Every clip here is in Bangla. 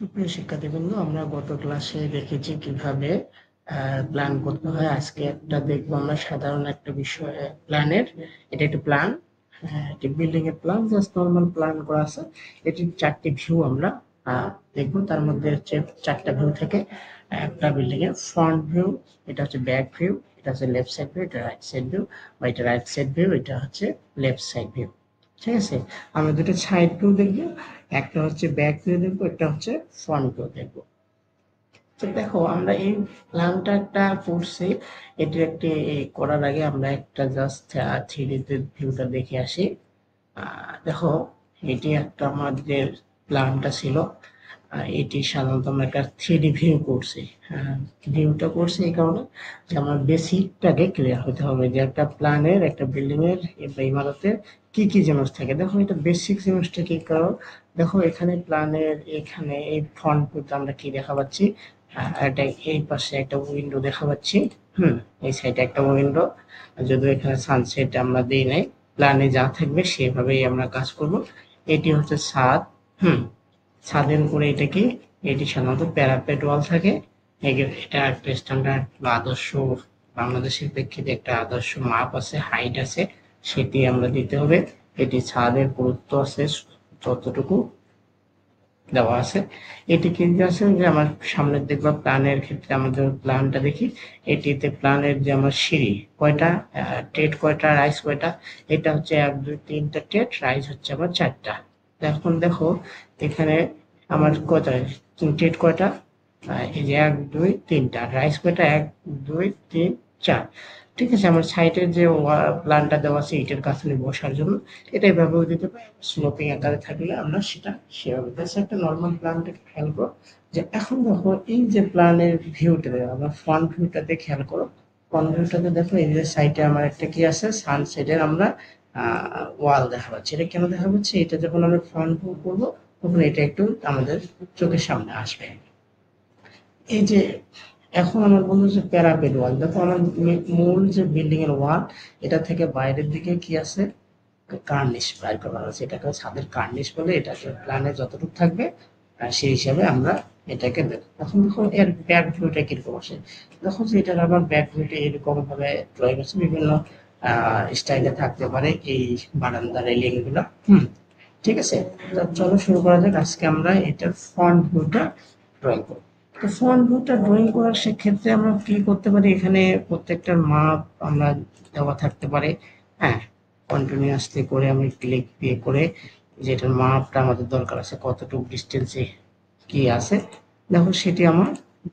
সুপ্রিয় শিক্ষার্থীবৃন্দ, আমরা গত ক্লাসে দেখেছি কিভাবে প্ল্যান করতে হয়। আজকে একটা দেখবো আমরা সাধারণ একটা বিষয় প্ল্যানের। এটা একটা প্ল্যান, এটি বিল্ডিং এর প্ল্যান, জাস্ট নর্মাল প্ল্যান করা আছে। এটির চারটি ভিউ আমরা দেখবো। তার মধ্যে হচ্ছে চারটা ভিউ থেকে একটা বিল্ডিং এর ফ্রন্ট ভিউ, এটা হচ্ছে ব্যাক ভিউ, এটা হচ্ছে লেফট সাইড ভিউ, এটা রাইট সাইড ভিউ, বা এটা রাইট সাইড ভিউ, এটা হচ্ছে লেফট সাইড ভিউ। ঠিক আছে, আমরা দুটো সাইড ভিউ দেখবো, একটা হচ্ছে ব্যাক ভিউ দেখবো, একটা হচ্ছে ফ্রন্ট ভিউ দেখবো। তো দেখো, আমরা এই প্ল্যানটা একটা করছি। এটি একটি করার আগে আমরা একটা জাস্ট থ্রি ডি ভিউটা দেখে আসি। দেখো, এটি একটা আমাদের প্ল্যানটা ছিল। এটি সাধারণত আমরা একটা থ্রি ডি ভিউ করছি। ভিউটা করছি এই কারণে যে আমার বেসিকটাকে ক্লিয়ার হতে হবে, যে একটা প্ল্যানের, একটা বিল্ডিং এর বা ইমারতের কি কি জিনিস থাকে। দেখো, এটা বেসিক জিনিসটা কি করো। দেখো, এখানে প্ল্যানের এখানে এই ফ্রন্ট ভিউতে আমরা কি দেখা পাচ্ছি, এটা এই পাশে একটা উইন্ডো দেখা পাচ্ছি। এই সাইডে একটা উইন্ডো, যদিও এখানে সানসেট আমরা দিই নাই। প্ল্যানে যা থাকবে সেভাবেই আমরা কাজ করব। এটি হচ্ছে ছাদ। হুম ছাদের উপরে এটা কি, এটি সাধারণত প্যারাপেট ওয়াল থাকে। এটা একটা স্ট্যান্ডার্ড বা আদর্শ, বাংলাদেশের প্রেক্ষিতে একটা আদর্শ মাপ আছে, হাইট আছে, সেটি আমরা দিতে হবে। এটি ছাদের পুরুত্ব আছে যতটুকু দেওয়া আছে। এটি কিন্তু আছে যে আমার সামনের দেখবা প্ল্যানের ক্ষেত্রে, আমাদের প্ল্যানটা দেখি। এটিতে প্ল্যানের যে আমার সিঁড়ি কয়টা, টেট কয়টা, রাইস কয়টা। এটা হচ্ছে 1 2 3টা টেট, রাইস হচ্ছে আমার 4টা। এখন দেখো, এখানে আমার কয়টা টেট কয়টা, এই যে 1 2 3টা, রাইস কয়টা, 1 2 3 4। ঠিক আছে, আমার সাইডের যে প্ল্যানটা দেওয়া আছে ইটের কাছানে বসার জন্য, এটা এভাবেও দিতে পারি। স্লোপিং আকারে থাকলে আমরা সেটা সেভাবে জাস্ট একটা নর্মাল প্ল্যানটাকে খেয়াল করো। যে এখন দেখো, এই যে প্ল্যানের ভিউটা আমরা ফ্রন্ট ভিউটাতে খেয়াল করো। ফ্রন্ট ভিউটাতে দেখো, এই যে সাইডে আমার একটা কি আছে, সানসেটের আমরা ওয়াল দেখা পাচ্ছি। এটা কেন দেখা পাচ্ছে, এটা যখন আমরা ফ্রন্ট ভিউ করবো তখন এটা একটু আমাদের চোখের সামনে আসবে। এই যে এখন আমার বললো যে প্যারাপেট ওয়াল, দেখো আমার মূল যে বিল্ডিং এর ওয়াল, এটা থেকে বাইরের দিকে কি আছে, কার্নিশ বাইর করা হয়েছে। এটাকে ছাদের কার্নিশ বলে। এটাকে প্ল্যানে যতটুকু থাকবে সেই হিসাবে আমরা এটাকে দেখো। এখন দেখো এর ব্যাক ভিউটা কিরকম আসে। দেখো যে এটার আবার ব্যাক ভিউটা এরকম ভাবে ড্রয়িং আছে, বিভিন্ন স্টাইলে থাকতে পারে এই বারান্দা রেলিং গুলা। ঠিক আছে, তো চলো শুরু করা যাক। আজকে আমরা এটার ফ্রন্ট ভিউটা ড্রয়িং করব। তো ফ্রন্ট ভিউটা ড্রয়িং করার সেক্ষেত্রে আমরা কি করতে পারি, এখানে প্রত্যেকটার মাপ আমরা দেওয়া থাকতে পারে। হ্যাঁ, কন্টিনিউয়াসলি করে আমি ক্লিক দিয়ে করে যেটার মাপটা আমাদের দরকার আছে, কতটুকু ডিস্টেন্সে কি আছে, দেখো সেটি আমার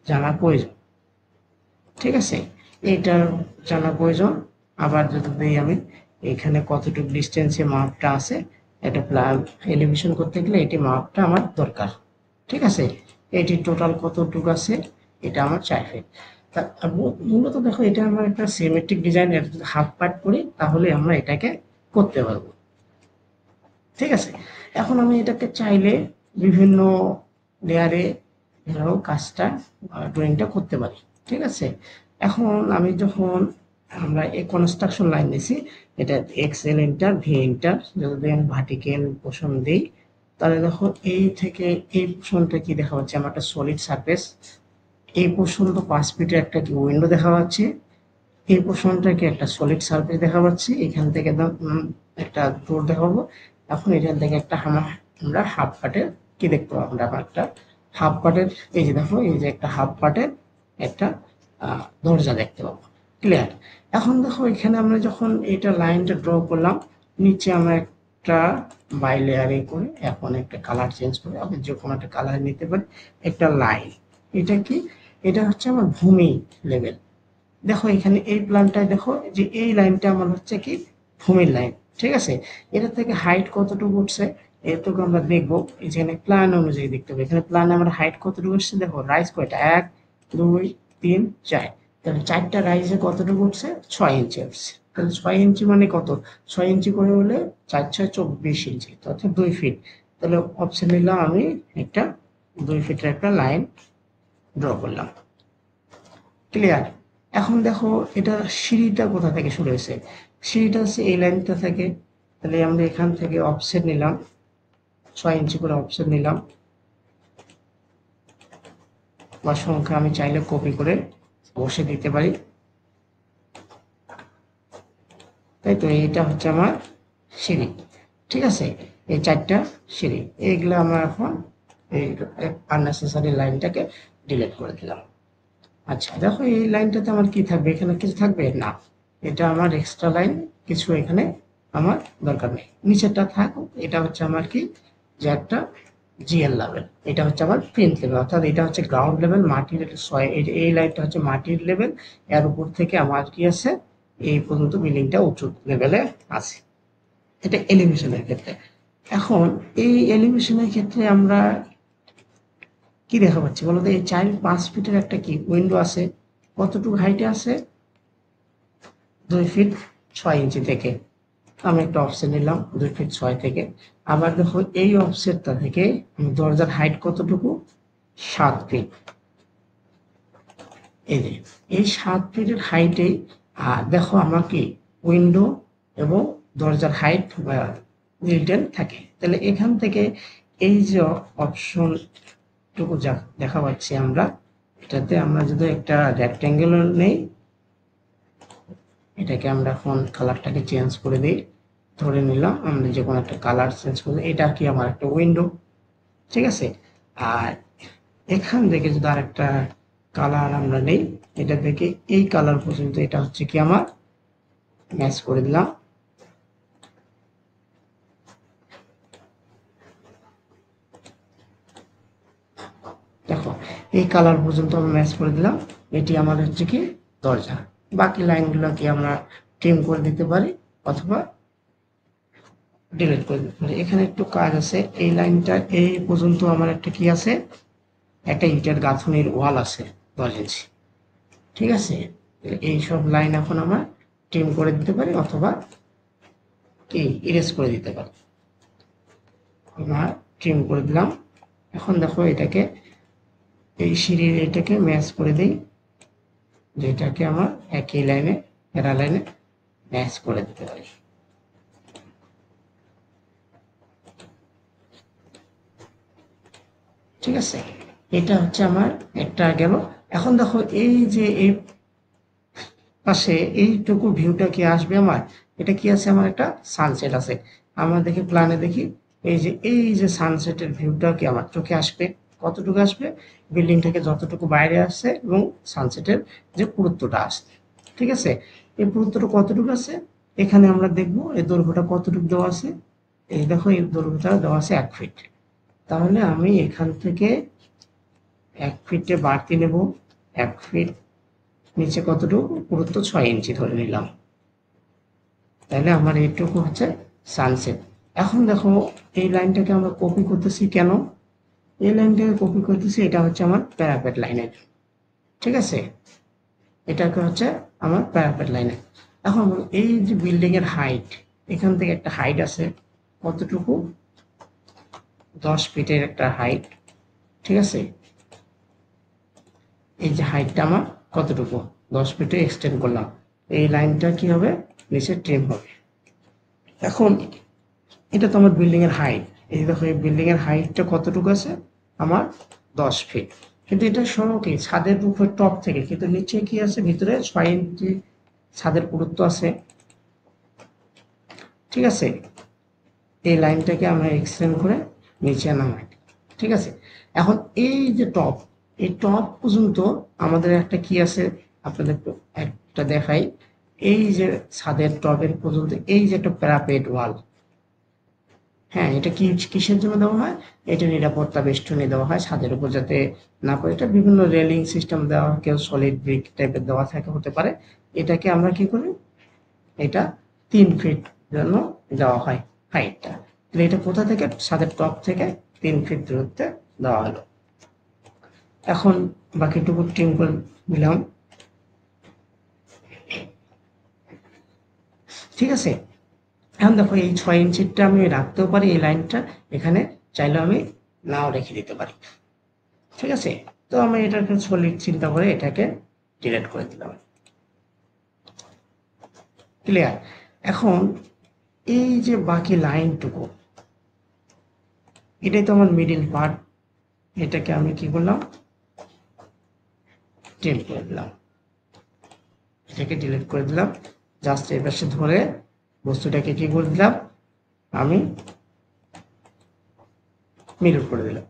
জানা প্রয়োজন। ঠিক আছে, এইটার জানা প্রয়োজন। আবার যদি দিই আমি, এখানে কতটুকু ডিস্টেন্সে মাপটা আছে, একটা প্ল্যান এলিভেশন করতে গেলে এটি মাপটা আমার দরকার। ঠিক আছে, এটি টোটাল কতটুকু আছে, এটা আমার 4 ফিট। মূলত দেখো, এটা আমার একটা সিমেট্রিক ডিজাইন। এটা যদি হাফ পার্ট করি তাহলে আমরা এটাকে করতে পারবো। ঠিক আছে, এখন আমি এটাকে চাইলে বিভিন্ন লেয়ারে ধরো কাজটা, ড্রয়িংটা করতে পারি। ঠিক আছে, এখন আমি যখন আমরা এই কনস্ট্রাকশন লাইন দিছি, এটা এক্সেল এন্টার ভি এন্টার, যদি আমি ভার্টিক্যাল পোর্শন দিই, তাহলে দেখো এই থেকে এই পোর্শনটা কি দেখা যাচ্ছে, আমার একটা সলিড সারফেস। এই পোর্শন তো 5 ফিটের একটা কি উইন্ডো দেখা যাচ্ছে। এই পোর্শনটাকে একটা সলিড সারফেস দেখা পাচ্ছি। এখান থেকে একদম একটা ডোর দেখাবো। এখন এখান থেকে একটা আমরা হাফ পার্টের কি দেখতে পাবো, আমরা একটা হাফ পার্টের, এই যে দেখো, এই যে একটা হাফ পার্টের একটা দরজা দেখতে পাবো। ক্লিয়ার। এখন দেখো, এখানে আমরা যখন এটা লাইনটা ড্র করলাম, নিচে আমরা একটা বাই লেয়ারিং করে এখন একটা কালার চেঞ্জ করে, আমি যে কোনো একটা কালার নিতে পারি। একটা লাইন, এটা কি, এটা হচ্ছে আমার ভূমি লেভেল। দেখো এখানে এই প্ল্যানটায় দেখো যে এই লাইনটা আমার হচ্ছে কি ভূমির লাইন। ঠিক আছে, এটা থেকে হাইট কতটুকু উঠছে এটুকু আমরা দেখবো। এখানে প্ল্যান অনুযায়ী দেখতে হবে, এখানে প্ল্যান আমার হাইট কতটুকু উঠছে। দেখো রাইজ কয়টা, 1 2 3 4, তাহলে 4টা রাইজে কতটুকু উঠছে, 6 ইঞ্চি উঠছে। তাহলে 6 ইঞ্চি মানে কত, 6 ইঞ্চি করে হলে 4 6 24 ইঞ্চি, অর্থাৎ 2 ফিট। তাহলে অপশন নিলাম আমি একটা 2 ফিটের একটা লাইন ড্র করলাম। ক্লিয়ার। এখন দেখো, এটা সিঁড়িটা কোথা থেকে শুরু হয়েছে, সিঁড়িটা হচ্ছে এই লাইনটা থেকে। তাহলে আমরা এখান থেকে অফসেট নিলাম, 6 ইঞ্চি করে অফসেট নিলাম। বা সংখ্যা আমি চাইলে কপি করে বসে দিতে পারি, তাই তো। এইটা হচ্ছে আমার সিঁড়ি, ঠিক আছে। এই 4টা সিঁড়ি, এইগুলো আমরা এখন এই আননেসেসারি লাইনটাকে ডিলিট করে দিলাম। আচ্ছা দেখো, এই লাইনটাতে আমার কি থাকবে, এখানে কিছু থাকবে না, এটা আমার এক্সট্রা লাইন, কিছু এখানে আমার দরকার নেই। নিচেরটা থাকুক, এটা হচ্ছে আমার কি, যে একটা জিএল লেভেল, এটা হচ্ছে আমার প্রিন্ট লেভেল, অর্থাৎ এটা হচ্ছে গ্রাউন্ড লেভেল, মাটির এই লাইনটা হচ্ছে মাটির লেভেল, এর উপর থেকে আমার কি আছে, এই পর্যন্ত বিল্ডিংটা উঁচু লেভেলে আছে। এটা এলিভেশনের ক্ষেত্রে। এখন এই এলিভেশনের ক্ষেত্রে আমরা কি দেখা পাচ্ছি বলতো, এই 4-5 ফিটের একটা কি উইন্ডো আছে, কতটুকু হাইটে আছে, 2 ফিট 6 ইঞ্চি থেকে। আমি একটা অফসেট নিলাম 2 ফিট 6 থেকে। আবার দেখো এই অফসেটটা থেকে দরজার হাইট কতটুকু, 7 ফিট। এই যে এই 7 ফিটের হাইটে দেখো আমার কি উইন্ডো এবং দরজার হাইট রিলেটেড থাকে। তাহলে এখান থেকে এই যে অপশন টুকু যা দেখা পাচ্ছি আমরা, এটাতে আমরা যদি একটা রেক্ট্যাঙ্গেল নেই, এটাকে আমরা এখন কালারটাকে চেঞ্জ করে দিই, ধরে নিলাম আমরা যে কোনো একটা কালার চেঞ্জ করে, এটা কি আমার একটা উইন্ডো, ঠিক আছে। আর এখান থেকে যদি আরেকটা কালার আমরা নেই, এটা থেকে এই কালার পর্যন্ত, এটা হচ্ছে কি আমার ম্যাচ করে দিলাম। দেখো এই কালার পর্যন্ত আমরা ম্যাচ করে দিলাম, এটি আমার হচ্ছে কি দরজা। বাকি লাইনগুলো কি আমরা ট্রিম করে দিতে পারি অথবা ডিলিট করে দিতে পারি। এখানে একটু কাজ আছে, এই লাইনটা এই পর্যন্ত আমার একটা কি আছে, একটা ইটের গাঁথনির ওয়াল আছে 10 ইঞ্চি, ঠিক আছে। এই সব লাইন এখন আমরা ট্রিম করে দিতে পারি অথবা কি ইরেজ করে দিতে পারি। আমরা ট্রিম করে দিলাম। এখন দেখো এটাকে, এই সিঁড়ির এটাকে ম্যাচ করে দিই, যেটাকে আমার একই লাইনে প্যারা লাইনে ম্যাচ করে দিতে পারি। ঠিক আছে, এটা হচ্ছে আমার একটা গেল। এখন দেখো এই যে এই পাশে এইটুকু ভিউটা কি আসবে আমার, এটা কি আছে, আমার একটা সানসেট আছে। আমরা দেখি প্ল্যানে দেখি, এই যে সানসেটের ভিউটা কি আমার চোখে আসবে, কতটুকু আসবে, বিল্ডিং থেকে যতটুকু বাইরে আসছে এবং সানসেটের যে পুরুত্বটা আসছে, ঠিক আছে। এই পুরুত্বটা কতটুকু আছে, এখানে আমরা দেখবো এই দৈর্ঘ্যটা কতটুকু দেওয়া আছে। এই দেখো এই দৈর্ঘ্যটা দেওয়া আছে 1 ফিট। তাহলে আমি এখান থেকে 1 ফিটে বাড়তি নেব, 1 ফিট নিচে কতটুকু পুরুত্ব 6 ইঞ্চি ধরে নিলাম, তাহলে আমার এইটুকু হচ্ছে সানসেট। এখন দেখো এই লাইনটাকে আমরা কপি করতেছি কেন, এই লাইনটাকে কপি করতেছি, এটা হচ্ছে আমার প্যারাপেট লাইনের, ঠিক আছে। এটাকে হচ্ছে আমার প্যারাপেট লাইনের। এখন এই যে বিল্ডিং এর হাইট, এখান থেকে একটা হাইট আছে কতটুকু, 10 ফিটের একটা হাইট, ঠিক আছে। এই যে হাইটটা আমার কতটুকু, 10 ফিটে এক্সটেন্ড করলাম, এই লাইনটা কি হবে, নিচে ট্রিম হবে। এখন এটা তো আমার বিল্ডিং এর হাইট, এই দেখো এই বিল্ডিং এর হাইটটা কতটুকু আছে আমার, 10 ফিট। কিন্তু এটা সরো কি ছাদের উপর টপ থেকে, কিন্তু নিচে কি আছে, ভিতরে 6 ইঞ্চি ছাদের পুরুত্ব আছে, ঠিক আছে। এই লাইনটাকে আমরা এক্সটেন্ড করে নিচে নামাই, ঠিক আছে। এখন এই যে টপ, এই টপ পর্যন্ত আমাদের একটা কি আছে, আপনাদের একটা দেখাই, এই যে ছাদের টপের পর্যন্ত এই যে একটা প্যারাপেট ওয়াল, হ্যাঁ, এটা কি কিসের জন্য দেওয়া হয়, এটা নিরাপত্তা বেষ্টনী দেওয়া হয় ছাদের উপর যাতে না পড়ে। এটা বিভিন্ন রেলিং সিস্টেম দেওয়া হয়, কেউ সলিড ব্রিক টাইপের দেওয়া থাকে, হতে পারে। এটাকে আমরা কি করি, এটা 3 ফিট জন্য দেওয়া হয় হাইটটা। তাহলে এটা কোথা থেকে, ছাদের টপ থেকে 3 ফিট দূরত্বে দেওয়া হলো। এখন বাকিটুকু ট্রিম করে দিলাম, ঠিক আছে। এখন দেখো এই 6 ইঞ্চিটা আমি রাখতেও পারি, এই লাইনটা এখানে চাইলে আমি নাও রেখে দিতে পারি, ঠিক আছে। তো আমি এটাকে সলিড চিন্তা করে এটাকে ডিলিট করে দিলাম, ক্লিয়ার। এখন এই যে বাকি লাইনটুকু, এটাই তো আমার মিডিল পার্ট, এটাকে আমি কি করলাম, ডিলিট করে দিলাম, এটাকে ডিলিট করে দিলাম। জাস্ট এই পাশে ধরে বস্তুটাকে কি করে দিলাম, আমি মিরর করে দিলাম।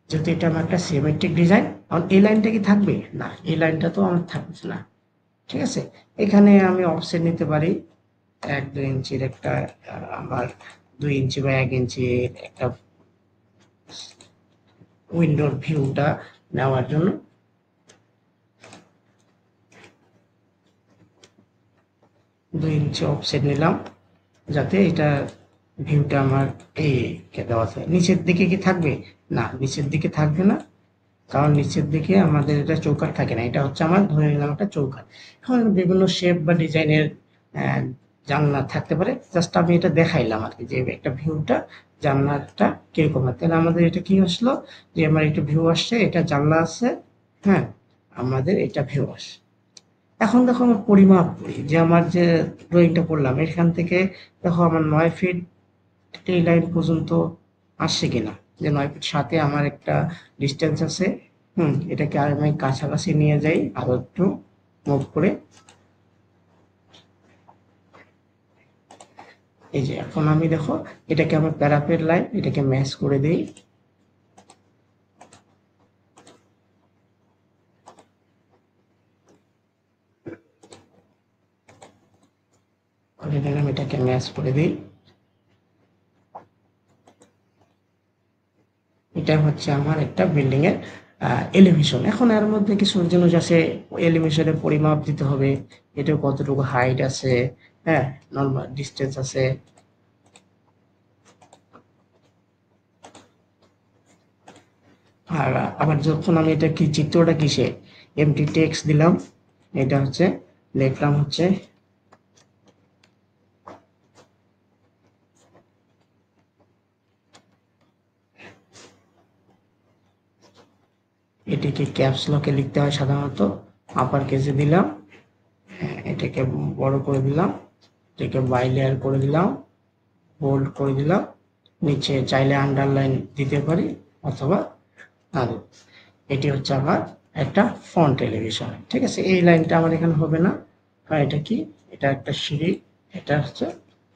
যেহেতু এটা আমার একটা সিমেট্রিক ডিজাইন, কারণ এই লাইনটা কি থাকবে না, এই লাইনটা তো আমার থাকছে না। ঠিক আছে, এখানে আমি অফসেট নিতে পারি 1-2 ইঞ্চির একটা, আমার 2 ইঞ্চি বা 1 ইঞ্চির একটা উইন্ডোর ভিউটা নেওয়ার জন্য। দুই ইঞ্চি অফসেট নিলাম, যাতে এটা ভিউটা আমার এই দেওয়া থাকে। নিচের দিকে কি থাকবে না, নিচের দিকে থাকবে না, কারণ নিচের দিকে আমাদের এটা চৌকাঠ থাকে না, এটা হচ্ছে আমার ধরে নিলাম একটা চৌকাঠ। এখন বিভিন্ন শেপ বা ডিজাইনের জানলা থাকতে পারে, জাস্ট আমি এটা দেখাইলাম আর কি, যে একটা ভিউটা জানলাটা কিরকম হয়। তাহলে আমাদের এটা কি আসলো, যে আমার একটা ভিউ আসছে, এটা জানলা আছে, হ্যাঁ আমাদের এটা ভিউ আসে। এখন দেখো আমার পরিমাপ করি, যে আমার যে ড্রয়িংটা করলাম এখান থেকে দেখো আমার 9 ফিট এই লাইন পর্যন্ত আসছে কিনা, যে 9 ফিট সাথে আমার একটা ডিস্টেন্স আছে। এটাকে আর আমি কাছাকাছি নিয়ে যাই, আরো একটু মুভ করে। এই যে এখন আমি দেখো এটাকে আমার প্যারাপেট লাইন, এটাকে ম্যাচ করে দিই। করে দিলাম, এটাকে ম্যাচ করে দিই। এটা হচ্ছে আমার একটা বিল্ডিং এর এলিভেশন। এখন এর মধ্যে কিছু জিনিস আছে, এলিভেশনের পরিমাপ দিতে হবে, এটা কতটুকু হাইট আছে, হ্যাঁ নরমাল ডিস্টেন্স আছে। আর আবার যখন আমি এটা কি চিত্রটা কিসে এমটি টেক্সট দিলাম, এটা হচ্ছে লিখলাম হচ্ছে এটিকে ক্যাপস লকে লিখতে হয় সাধারণত, আপার কেসে দিলাম, এটাকে বড় করে দিলাম, এটাকে বাই লেয়ার করে দিলাম, বোল্ড করে দিলাম, নিচে চাইলে আন্ডারলাইন দিতে পারি অথবা না। এটি হচ্ছে আমার একটা ফন্ট এলিভেশন। ঠিক আছে, এই লাইনটা আমার এখানে হবে না, কারণ এটা কি, এটা একটা সিঁড়ি, এটা হচ্ছে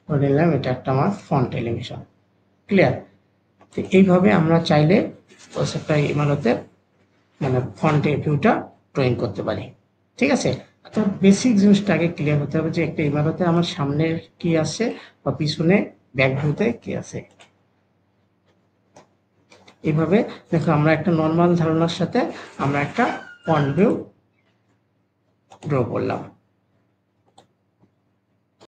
ধরে নিলাম এটা একটা আমার ফন্ট এলিভেশন। ক্লিয়ার? তো এইভাবে আমরা চাইলে একটা ইমারতের মানে ফন্টে ভিউটা ড্রয়িং করতে পারি। ঠিক আছে, তো বেসিক জিনিসটা আগে ক্লিয়ার হতে হবে, যে একটা ইমারতে আমার সামনের কি আছে বা পিছনে ব্যাক ভিউতে কি আছে। এইভাবে দেখো আমরা একটা নর্মাল ধারণার সাথে আমরা একটা ফ্রন্ট ভিউ ড্র করলাম।